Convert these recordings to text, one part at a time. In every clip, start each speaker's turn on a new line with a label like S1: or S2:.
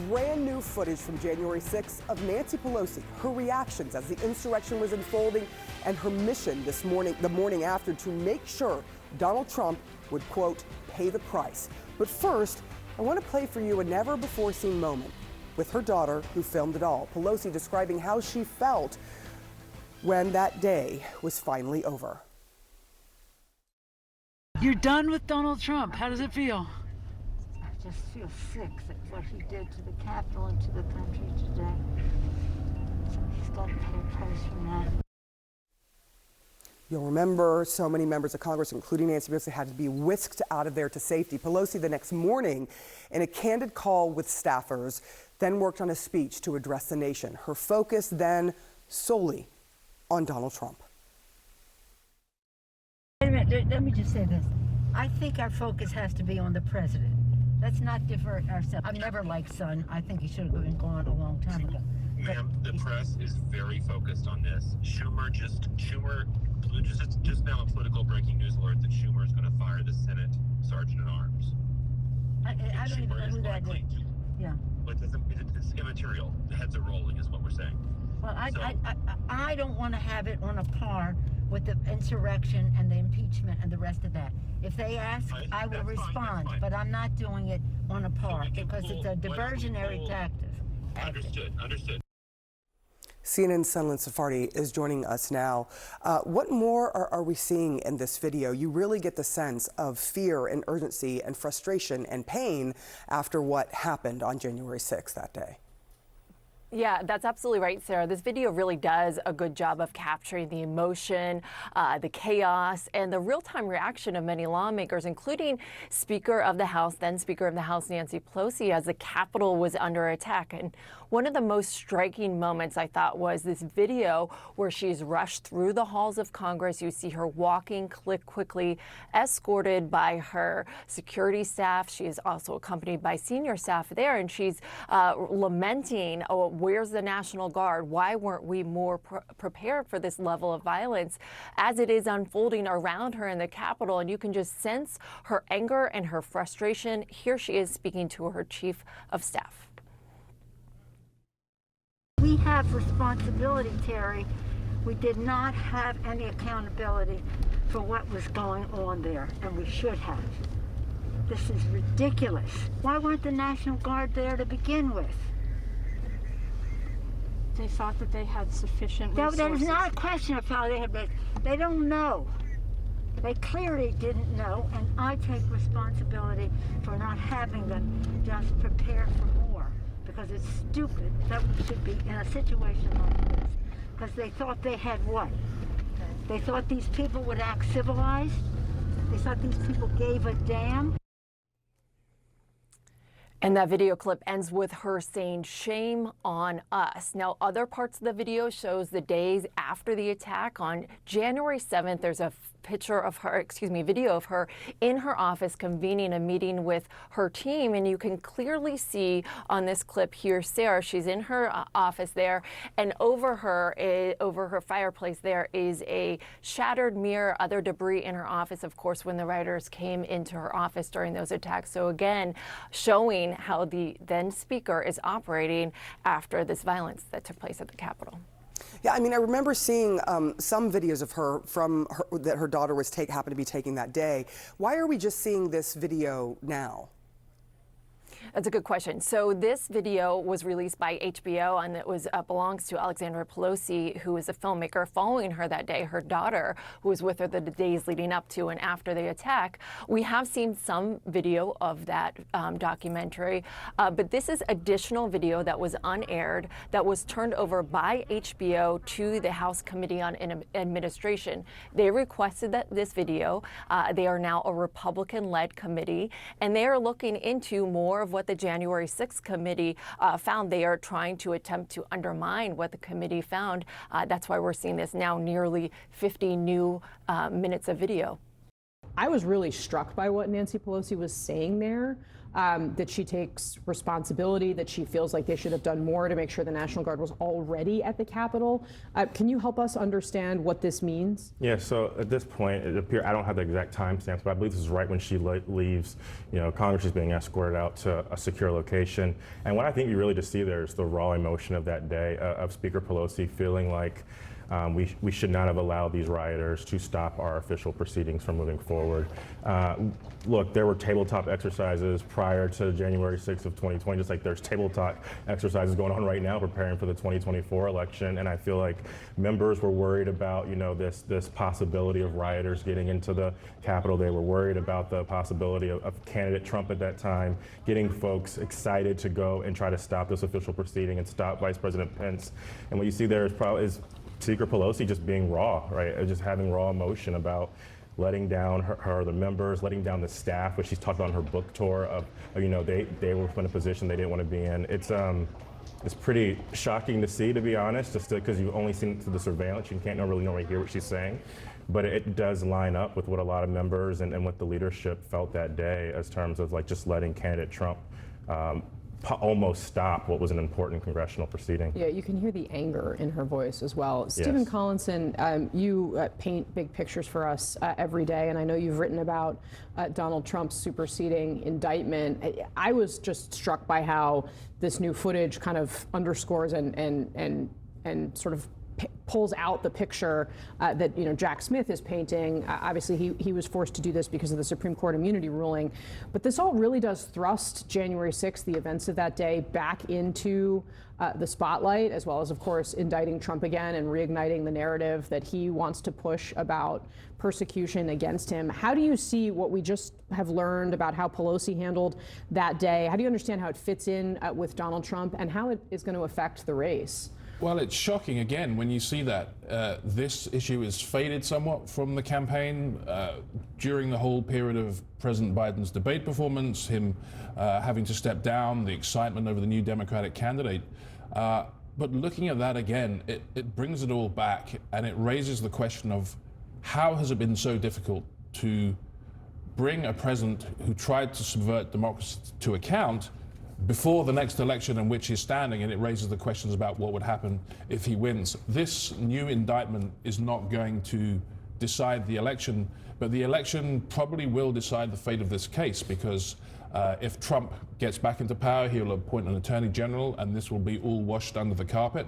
S1: brand new footage from January 6th of Nancy Pelosi, her reactions as the insurrection was unfolding, and her mission this morning, the morning after, to make sure Donald Trump would, quote, pay the price. But first, I want to play for you a never-before-seen moment with her daughter, who filmed it all. Pelosi describing how she felt when that day was finally over.
S2: You're done with Donald Trump. How does it feel?
S3: I just feel sick at what he did to the Capitol and to the country today. So he's got to pay a price for that.
S1: You'll remember so many members of Congress, including Nancy Pelosi, had to be whisked out of there to safety. Pelosi, the next morning, in a candid call with staffers, then worked on a speech to address the nation. Her focus then solely on Donald Trump.
S3: Wait a minute, let me just say this. I think our focus has to be on the president. Let's not divert ourselves. I've never liked Son. I think he should have been gone a long time ago.
S4: Ma'am, the press is very focused on this. Schumer just now a political breaking news alert that Schumer is going to fire the Senate Sergeant at Arms.
S3: I don't even know who that is. Yeah.
S4: But it's immaterial. The heads are rolling is what we're saying.
S3: Well, I don't want to have it on a par with the insurrection and the impeachment and the rest of that. If they ask, I will respond, but I'm not doing it on a par because it's a diversionary tactic.
S4: Understood.
S1: CNN's Sunlen Safardi is joining us now. What more are we seeing in this video? You really get the sense of fear and urgency and frustration and pain after what happened on January 6th that day.
S5: Yeah, that's absolutely right, Sarah. This video really does a good job of capturing the emotion, the chaos, and the real-time reaction of many lawmakers, including Speaker of the House, then Speaker of the House Nancy Pelosi, as the Capitol was under attack. And one of the most striking moments, I thought, was this video where she's rushed through the halls of Congress. You see her walking quickly, escorted by her security staff. She is also accompanied by senior staff there, and she's lamenting, where's the National Guard? Why weren't we more prepared for this level of violence as it is unfolding around her in the Capitol? And you can just sense her anger and her frustration. Here she is speaking to her chief of staff.
S3: We have responsibility, Terry. We did not have any accountability for what was going on there, and we should have. This is ridiculous. Why weren't the National Guard there to begin with?
S6: They thought that they had sufficient resources.
S3: No, there's not a question of how they had been. They don't know. They clearly didn't know, and I take responsibility for not having them just prepare for more, because it's stupid that we should be in a situation like this, because they thought they had what? They thought these people would act civilized? They thought these people gave a damn?
S5: And that video clip ends with her saying, "Shame on us." Now, other parts of the video shows the days after the attack. On January 7th, there's a video of her in her office convening a meeting with her team. And you can clearly see on this clip here, Sarah, she's in her office there, and over her fireplace there is a shattered mirror, other debris in her office, of course, when the rioters came into her office during those attacks. So again, showing how the then speaker is operating after this violence that took place at the Capitol.
S1: Yeah, I mean, I remember seeing some videos of her that her daughter happened to be taking that day. Why are we just seeing this video now?
S5: That's a good question. So this video was released by HBO, and it belongs to Alexandra Pelosi, who is a filmmaker following her that day, her daughter, who was with her the days leading up to and after the attack. We have seen some video of that documentary, but this is additional video that was unaired, that was turned over by HBO to the House Committee on Administration. They requested this video. They are now a Republican-led committee, and they are looking into more of what the January 6th committee found. They are trying to attempt to undermine what the committee found. That's why we're seeing this now nearly 50 new minutes of video.
S7: I was really struck by what Nancy Pelosi was saying there. that she takes responsibility, that she feels like they should have done more to make sure the National Guard was already at the Capitol. Can you help us understand what this means?
S8: Yeah, so at this point, it appears, I don't have the exact timestamps, but I believe this is right when she leaves. Congress is being escorted out to a secure location. And what I think you really just see there is the raw emotion of that day of Speaker Pelosi feeling like we should not have allowed these rioters to stop our official proceedings from moving forward. Look, there were tabletop exercises prior to January 6th of 2020, just like there's tabletop exercises going on right now preparing for the 2024 election. And I feel like members were worried about, this possibility of rioters getting into the Capitol. They were worried about the possibility of candidate Trump at that time getting folks excited to go and try to stop this official proceeding and stop Vice President Pence. And what you see there is Speaker Pelosi just being raw, right? Just having raw emotion about letting down the members, letting down the staff, which she's talked about on her book tour of, they were in a position they didn't want to be in. It's pretty shocking to see, to be honest, just because you've only seen it through the surveillance. You can't really hear what she's saying. But it does line up with what a lot of members and what the leadership felt that day as terms of just letting candidate Trump almost stop what was an important congressional proceeding.
S7: Yeah, you can hear the anger in her voice as well. Yes. Stephen Collinson, you paint big pictures for us every day, and I know you've written about Donald Trump's superseding indictment. I was just struck by how this new footage kind of underscores and sort of pulls out the picture that Jack Smith is painting. Obviously, he was forced to do this because of the Supreme Court immunity ruling. But this all really does thrust January 6th, the events of that day, back into the spotlight, as well as, of course, indicting Trump again and reigniting the narrative that he wants to push about persecution against him. How do you see what we just have learned about how Pelosi handled that day? How do you understand how it fits in with Donald Trump and how it is going to affect the race?
S9: Well, it's shocking, again, when you see that this issue is faded somewhat from the campaign during the whole period of President Biden's debate performance, him having to step down, the excitement over the new Democratic candidate. But looking at that again, it brings it all back, and it raises the question of how has it been so difficult to bring a president who tried to subvert democracy to account before the next election in which he's standing, and it raises the questions about what would happen if he wins. This new indictment is not going to decide the election, but the election probably will decide the fate of this case, because if Trump gets back into power, he'll appoint an attorney general, and this will be all washed under the carpet.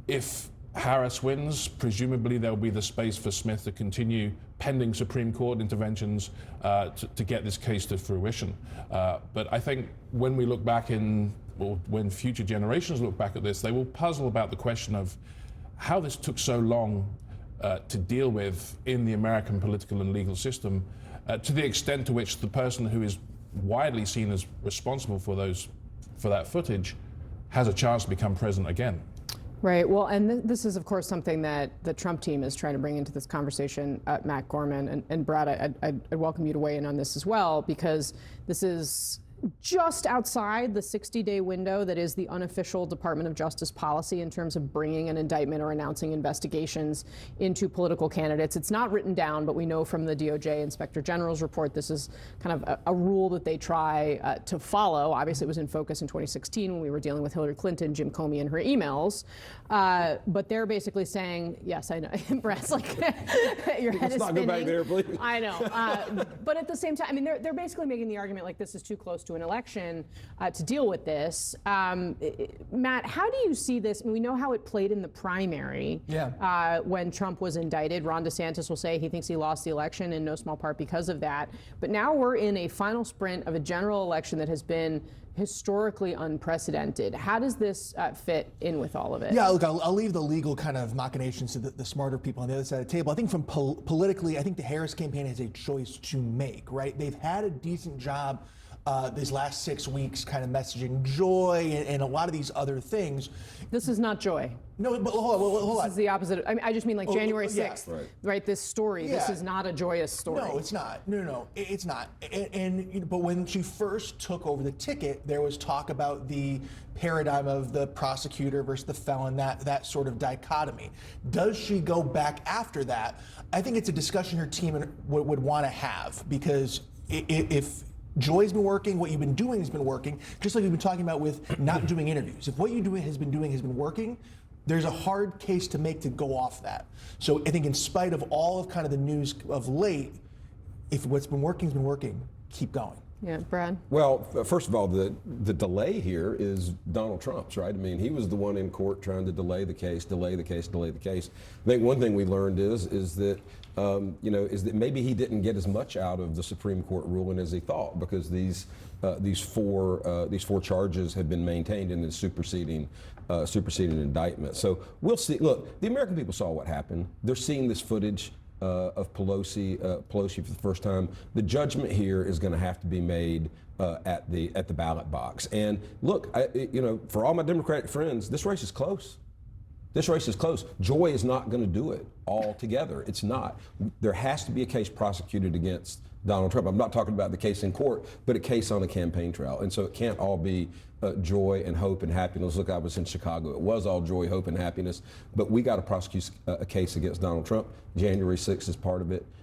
S9: If Harris wins, presumably there'll be the space for Smith to continue pending Supreme Court interventions to get this case to fruition. But I think when we look back or when future generations look back at this, they will puzzle about the question of how this took so long to deal with in the American political and legal system, to the extent to which the person who is widely seen as responsible for that footage has a chance to become president again.
S7: Right. Well, and this is, of course, something that the Trump team is trying to bring into this conversation. Matt Gorman and Brad, I'd welcome you to weigh in on this as well, because this is just outside the 60-day window that is the unofficial Department of Justice policy in terms of bringing an indictment or announcing investigations into political candidates. It's not written down, but we know from the DOJ Inspector General's report this is kind of a rule that they try to follow. Obviously, it was in focus in 2016 when we were dealing with Hillary Clinton, Jim Comey, and her emails. But they're basically saying, yes, I know, Brad's like, your head is spinning. Let's not go back there, please. I know. But at the same time, I mean, they're basically making the argument like this is too close to an election to deal with this. Matt, how do you see this? I mean, we know how it played in the primary when Trump was indicted. Ron DeSantis will say he thinks he lost the election in no small part because of that. But now we're in a final sprint of a general election that has been historically unprecedented. How does this fit in with all of it?
S10: Yeah, look, I'll leave the legal kind of machinations to the smarter people on the other side of the table. I think from politically, I think the Harris campaign has a choice to make, right? They've had a decent job these last 6 weeks kind of messaging joy and a lot of these other things.
S7: This is not joy.
S10: No, but hold on.
S7: This is the opposite. I mean, I just mean like January 6th, right? This story, this is not a joyous story.
S10: No, it's not. No, it's not. But when she first took over the ticket, there was talk about the paradigm of the prosecutor versus the felon, that sort of dichotomy. Does she go back after that? I think it's a discussion her team would want to have, because if Joy's been working, what you've been doing has been working, just like we've been talking about with not doing interviews. If what you has been working, there's a hard case to make to go off that. So I think in spite of all of kind of the news of late, if what's been working has been working, keep going.
S7: Yeah, Brad?
S11: Well, first of all, the delay here is Donald Trump's, right? I mean, he was the one in court trying to delay the case. I think one thing we learned is that, is that maybe he didn't get as much out of the Supreme Court ruling as he thought, because these four charges have been maintained in the superseding indictment. So we'll see. Look, the American people saw what happened. They're seeing this footage of Pelosi for the first time. The judgment here is going to have to be made at the ballot box. And look, for all my Democratic friends, this race is close. Joy is not going to do it all together. It's not. There has to be a case prosecuted against Donald Trump. I'm not talking about the case in court, but a case on a campaign trail. And so it can't all be joy and hope and happiness. Look, I was in Chicago. It was all joy, hope, and happiness. But we got to prosecute a case against Donald Trump. January 6th is part of it.